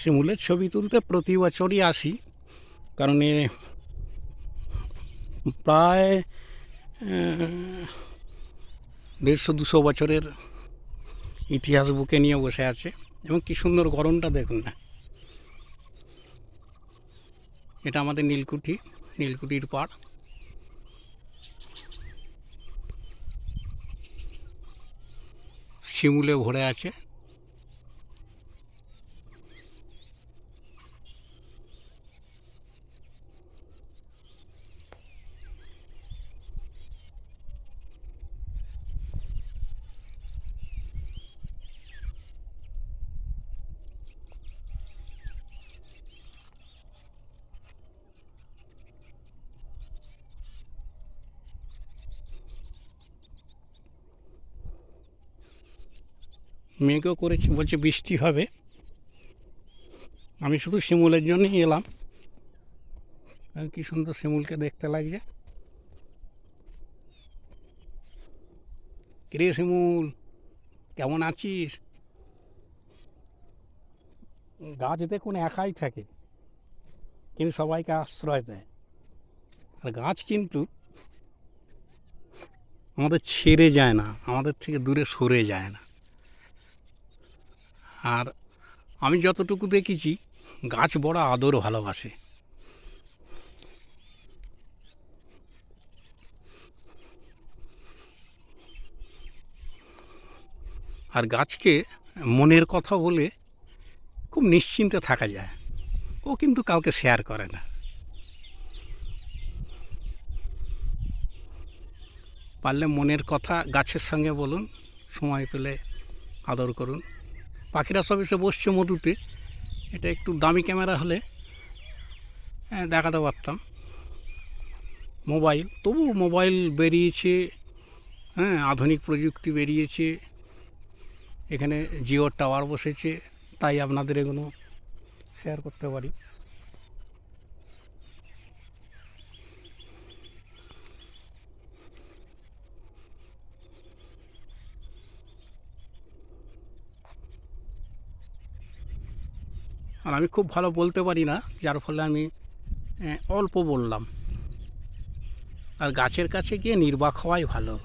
শিমুলের ছবি তুলতে প্রতি বছরই আসি, কারণ প্রায় 150-200 বছরের ইতিহাস বুকে নিয়ে বসে আছে। এবং কি সুন্দর গরমটা দেখুন না। এটা আমাদের নীলকুঠির পাড়। শিমুলে ভরে আছে। মেঘও করেছে, বলছে বৃষ্টি হবে। আমি শুধু শিমুলের জন্যই এলাম। কি সুন্দর শিমুলকে দেখতে লাগছে। কিরে শিমুল, কেমন আছিস? গাছ দেখুন একাই থাকে, কিন্তু সবাইকে আশ্রয় দেয়। আর গাছ কিন্তু আমাদের ছেড়ে যায় না, আমাদের থেকে দূরে সরে যায় না। আর আমি যতটুকু দেখেছি, গাছ বড় আদর ভালোবাসে। আর গাছকে মনের কথা বলে খুব নিশ্চিন্তে থাকা যায়। ও কিন্তু কাউকে শেয়ার করে না। পারলে মনের কথা গাছের সঙ্গে বলুন, সময় পেলে আদর করুন। পাখিরা সব এসে বসছে মধুতে। এটা একটু দামি ক্যামেরা হলে দেখাতে পারতাম। মোবাইল, তবু মোবাইল বেরিয়েছে, আধুনিক প্রযুক্তি বেরিয়েছে, এখানে জিও টাওয়ার বসেছে, তাই আপনাদের এগুলো শেয়ার করতে পারি। আর আমি খুব ভালো বলতে পারি না, যার ফলে আমি অল্প বললাম। আর গাছের কাছে গিয়ে নির্বাক হওয়াই ভালো।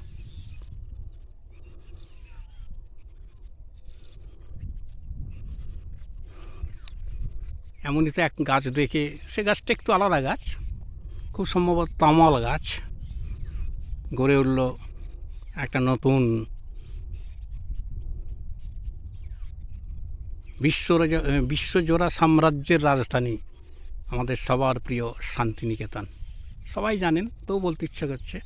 এমনই তো এক গাছ দেখে, সে গাছটা একটু আলাদা গাছ, খুব সম্ভবত তামাল গাছ। গড়ে উঠল একটা নতুন বিশ্বজোড়া সাম্রাজ্যের রাজধানী, আমাদের সবার প্রিয় শান্তিনিকেতন। সবাই জানেন, তো বলতে ইচ্ছে করছে।